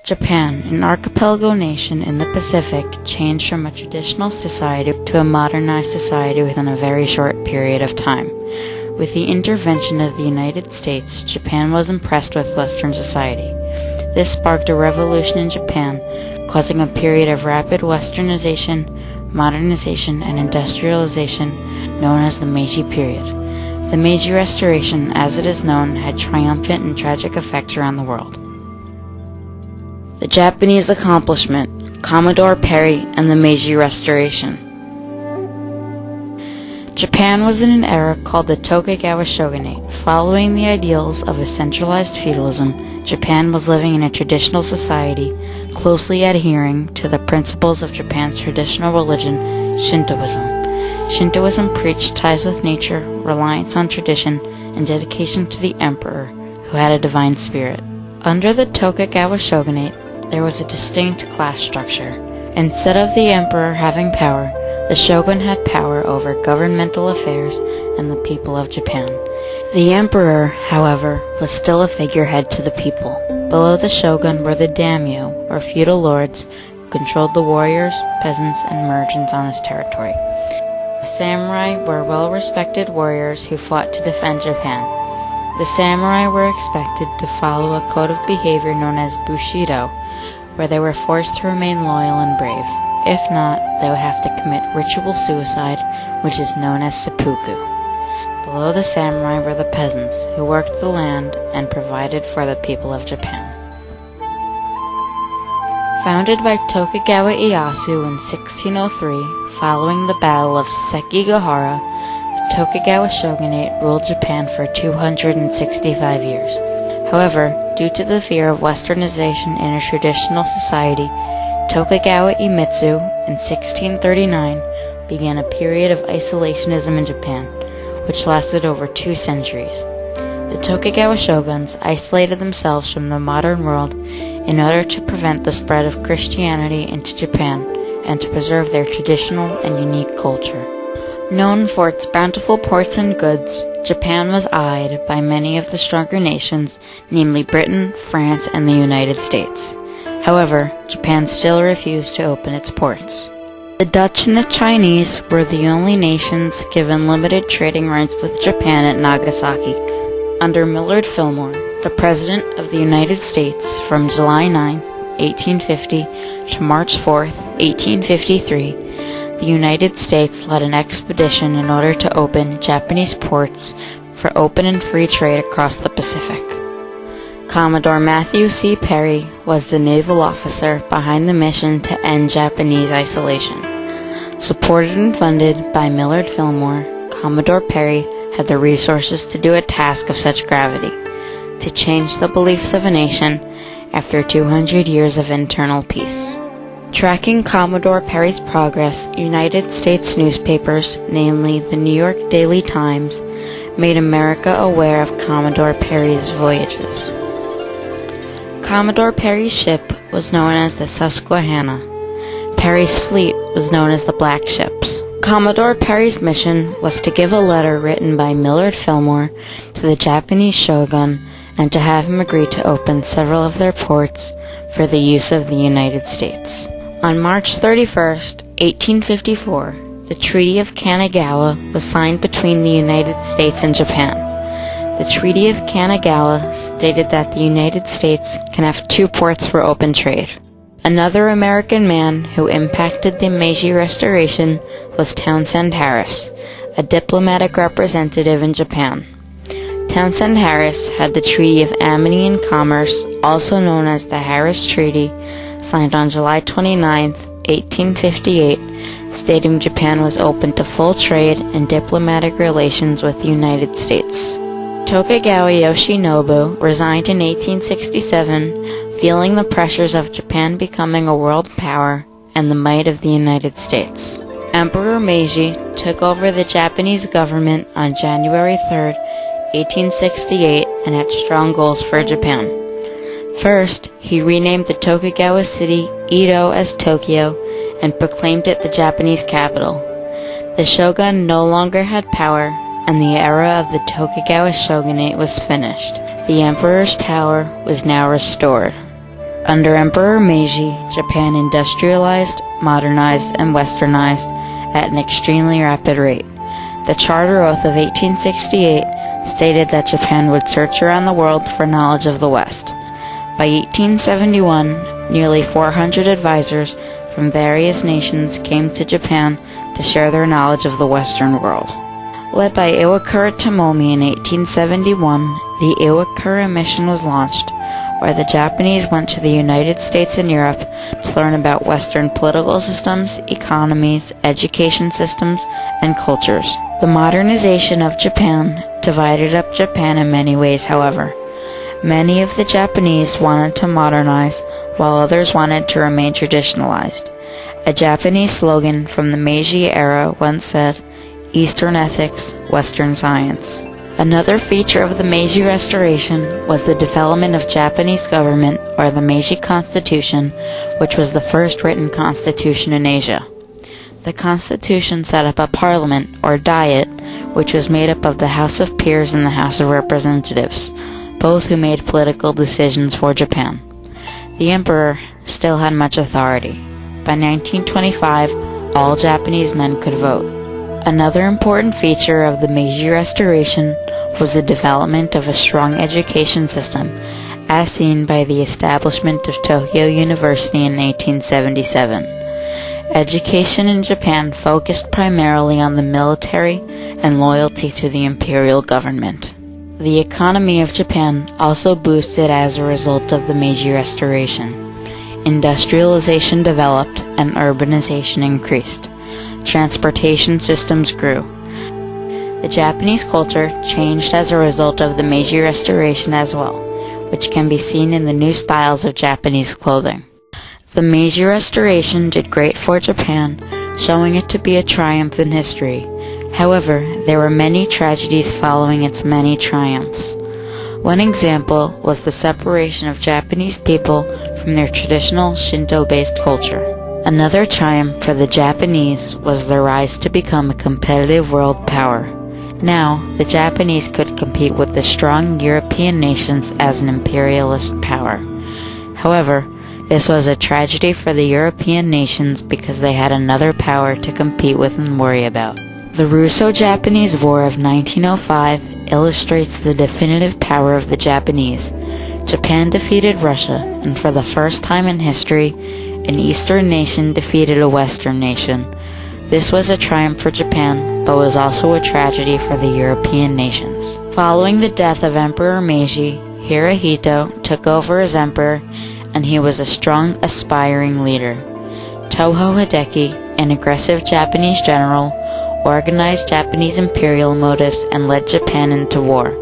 Japan, an archipelago nation in the Pacific, changed from a traditional society to a modernized society within a very short period of time. With the intervention of the United States, Japan was impressed with Western society. This sparked a revolution in Japan, causing a period of rapid westernization, modernization, and industrialization known as the Meiji period. The Meiji Restoration, as it is known, had triumphant and tragic effects around the world. The Japanese accomplishment, Commodore Perry and the Meiji Restoration. Japan was in an era called the Tokugawa shogunate. Following the ideals of a centralized feudalism, Japan was living in a traditional society, closely adhering to the principles of Japan's traditional religion, Shintoism. Shintoism preached ties with nature, reliance on tradition, and dedication to the emperor, who had a divine spirit. Under the Tokugawa shogunate, there was a distinct class structure. Instead of the emperor having power, the shogun had power over governmental affairs and the people of Japan. The emperor, however, was still a figurehead to the people. Below the shogun were the daimyo, or feudal lords, who controlled the warriors, peasants, and merchants on his territory. The samurai were well-respected warriors who fought to defend Japan. The samurai were expected to follow a code of behavior known as bushido, where they were forced to remain loyal and brave. If not, they would have to commit ritual suicide, which is known as seppuku. Below the samurai were the peasants, who worked the land and provided for the people of Japan. Founded by Tokugawa Ieyasu in 1603, following the Battle of Sekigahara, the Tokugawa shogunate ruled Japan for 265 years. However, due to the fear of westernization in a traditional society, Tokugawa Iemitsu in 1639 began a period of isolationism in Japan, which lasted over 2 centuries. The Tokugawa shoguns isolated themselves from the modern world in order to prevent the spread of Christianity into Japan and to preserve their traditional and unique culture. Known for its bountiful ports and goods, Japan was eyed by many of the stronger nations, namely Britain, France, and the United States. However, Japan still refused to open its ports. The Dutch and the Chinese were the only nations given limited trading rights with Japan at Nagasaki. Under Millard Fillmore, the President of the United States, from July 9, 1850 to March 4, 1853, the United States led an expedition in order to open Japanese ports for open and free trade across the Pacific. Commodore Matthew C. Perry was the naval officer behind the mission to end Japanese isolation. Supported and funded by Millard Fillmore, Commodore Perry had the resources to do a task of such gravity, to change the beliefs of a nation after 200 years of internal peace. Tracking Commodore Perry's progress, United States newspapers, namely the New York Daily Times, made America aware of Commodore Perry's voyages. Commodore Perry's ship was known as the Susquehanna. Perry's fleet was known as the Black Ships. Commodore Perry's mission was to give a letter written by Millard Fillmore to the Japanese shogun and to have him agree to open several of their ports for the use of the United States. On March 31, 1854, the Treaty of Kanagawa was signed between the United States and Japan. The Treaty of Kanagawa stated that the United States can have 2 ports for open trade. Another American man who impacted the Meiji Restoration was Townsend Harris, a diplomatic representative in Japan. Townsend Harris had the Treaty of Amity and Commerce, also known as the Harris Treaty, signed on July 29, 1858, stating Japan was open to full trade and diplomatic relations with the United States. Tokugawa Yoshinobu resigned in 1867, feeling the pressures of Japan becoming a world power and the might of the United States. Emperor Meiji took over the Japanese government on January 3, 1868, and had strong goals for Japan. First, he renamed the Tokugawa city Edo as Tokyo and proclaimed it the Japanese capital. The shogun no longer had power, and the era of the Tokugawa shogunate was finished. The emperor's power was now restored. Under Emperor Meiji, Japan industrialized, modernized, and westernized at an extremely rapid rate. The Charter Oath of 1868 stated that Japan would search around the world for knowledge of the West. By 1871, nearly 400 advisors from various nations came to Japan to share their knowledge of the Western world. Led by Iwakura Tomomi in 1871, the Iwakura Mission was launched, where the Japanese went to the United States and Europe to learn about Western political systems, economies, education systems, and cultures. The modernization of Japan divided up Japan in many ways, however. Many of the Japanese wanted to modernize, while others wanted to remain traditionalized. A Japanese slogan from the Meiji era once said, "Eastern ethics, Western science." Another feature of the Meiji Restoration was the development of Japanese government, or the Meiji Constitution, which was the first written constitution in Asia. The constitution set up a parliament, or diet, which was made up of the House of Peers and the House of Representatives, both who made political decisions for Japan. The emperor still had much authority. By 1925, all Japanese men could vote. Another important feature of the Meiji Restoration was the development of a strong education system, as seen by the establishment of Tokyo University in 1877. Education in Japan focused primarily on the military and loyalty to the imperial government. The economy of Japan also boosted as a result of the Meiji Restoration. Industrialization developed and urbanization increased. Transportation systems grew. The Japanese culture changed as a result of the Meiji Restoration as well, which can be seen in the new styles of Japanese clothing. The Meiji Restoration did great for Japan, showing it to be a triumph in history. However, there were many tragedies following its many triumphs. One example was the separation of Japanese people from their traditional Shinto-based culture. Another triumph for the Japanese was their rise to become a competitive world power. Now, the Japanese could compete with the strong European nations as an imperialist power. However, this was a tragedy for the European nations because they had another power to compete with and worry about. The Russo-Japanese War of 1905 illustrates the definitive power of the Japanese. Japan defeated Russia, and for the first time in history, an Eastern nation defeated a Western nation. This was a triumph for Japan, but was also a tragedy for the European nations. Following the death of Emperor Meiji, Hirohito took over as emperor, and he was a strong, aspiring leader. Toho Hideki, an aggressive Japanese general, organized Japanese imperial motives and led Japan into war.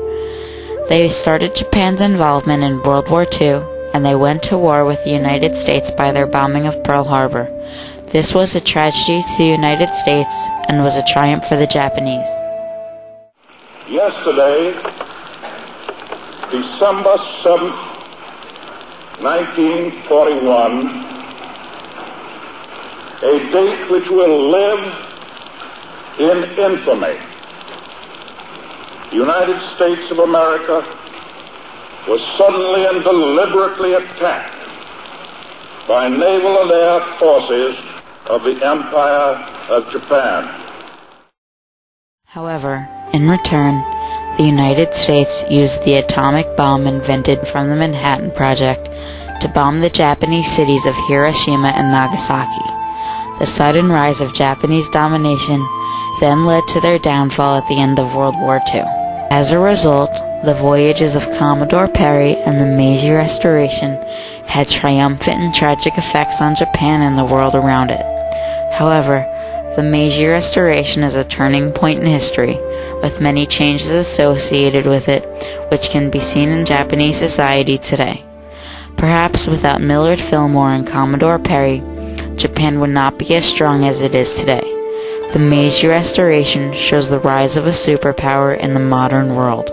They started Japan's involvement in World War II, and they went to war with the United States by their bombing of Pearl Harbor. This was a tragedy to the United States and was a triumph for the Japanese. Yesterday, December 7th, 1941, a date which will live in infamy. The United States of America was suddenly and deliberately attacked by naval and air forces of the Empire of Japan. However, in return, the United States used the atomic bomb invented from the Manhattan Project to bomb the Japanese cities of Hiroshima and Nagasaki. The sudden rise of Japanese domination then led to their downfall at the end of World War II. As a result, the voyages of Commodore Perry and the Meiji Restoration had triumphant and tragic effects on Japan and the world around it. However, the Meiji Restoration is a turning point in history, with many changes associated with it, which can be seen in Japanese society today. Perhaps without Millard Fillmore and Commodore Perry, Japan would not be as strong as it is today. The Meiji Restoration shows the rise of a superpower in the modern world.